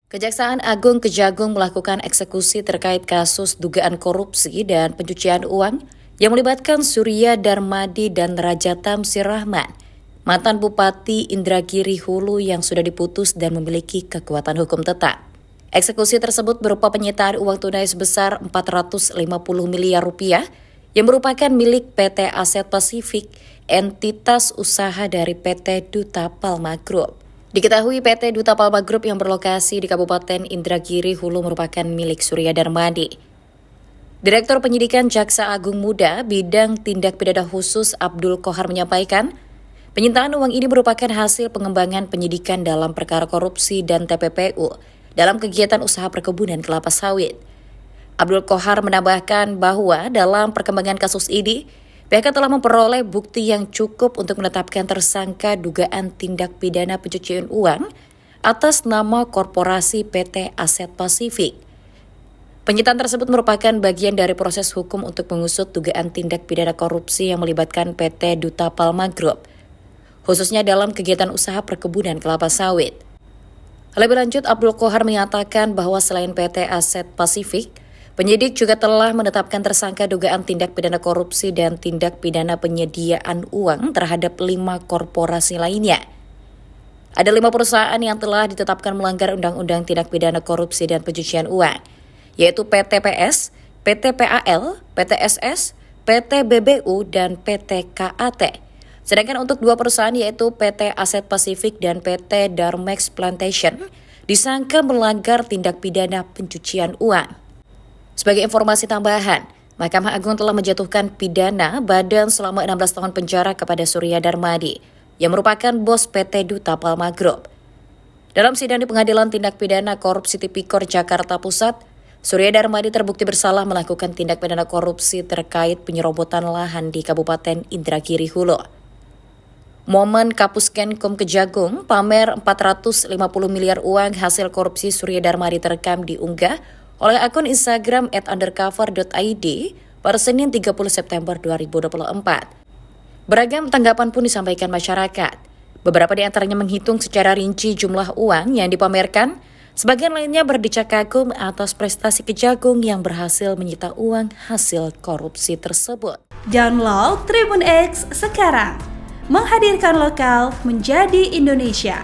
Kejaksaan Agung Kejagung melakukan eksekusi terkait kasus dugaan korupsi dan pencucian uang yang melibatkan Surya Darmadi dan Raja Tamsir Rahman, mantan Bupati Indragiri Hulu yang sudah diputus dan memiliki kekuatan hukum tetap. Eksekusi tersebut berupa penyitaan uang tunai sebesar 450 miliar rupiah yang merupakan milik PT Aset Pasifik, entitas usaha dari PT Duta Palma Group. Diketahui PT Duta Palma Group yang berlokasi di Kabupaten Indragiri Hulu merupakan milik Surya Darmadi. Direktur Penyidikan Jaksa Agung Muda Bidang Tindak Pidana Khusus Abdul Qohar menyampaikan, penyitaan uang ini merupakan hasil pengembangan penyidikan dalam perkara korupsi dan TPPU dalam kegiatan usaha perkebunan kelapa sawit. Abdul Qohar menambahkan bahwa dalam perkembangan kasus ini, pihaknya telah memperoleh bukti yang cukup untuk menetapkan tersangka dugaan tindak pidana pencucian uang atas nama korporasi PT Aset Pasifik. Penyitaan tersebut merupakan bagian dari proses hukum untuk mengusut dugaan tindak pidana korupsi yang melibatkan PT Duta Palma Group, khususnya dalam kegiatan usaha perkebunan kelapa sawit. Lebih lanjut, Abdul Qohar menyatakan bahwa selain PT Aset Pasifik, penyidik juga telah menetapkan tersangka dugaan tindak pidana korupsi dan tindak pidana penyediaan uang terhadap 5 korporasi lainnya. Ada 5 perusahaan yang telah ditetapkan melanggar Undang-Undang Tindak Pidana Korupsi dan Pencucian Uang, yaitu PT PS, PT PAL, PT SS, PT BBU, dan PT KAT. Sedangkan untuk 2 perusahaan yaitu PT Aset Pasifik dan PT Darmex Plantation disangka melanggar tindak pidana pencucian uang. Sebagai informasi tambahan, Mahkamah Agung telah menjatuhkan pidana badan selama 16 tahun penjara kepada Surya Darmadi, yang merupakan bos PT Duta Palma Group. Dalam sidang di Pengadilan Tindak Pidana Korupsi Tipikor Jakarta Pusat, Surya Darmadi terbukti bersalah melakukan tindak pidana korupsi terkait penyerobotan lahan di Kabupaten Indragiri Hulu. Momen Kapuskenkum Kejagung pamer 450 miliar uang hasil korupsi Surya Darmadi terekam diunggah oleh akun Instagram @undercover.id pada Senin 30 September 2024. Beragam tanggapan pun disampaikan masyarakat. Beberapa di antaranya menghitung secara rinci jumlah uang yang dipamerkan, sebagian lainnya berdecak kagum atas prestasi Kejagung yang berhasil menyita uang hasil korupsi tersebut. Download Tribun X sekarang, menghadirkan lokal menjadi Indonesia.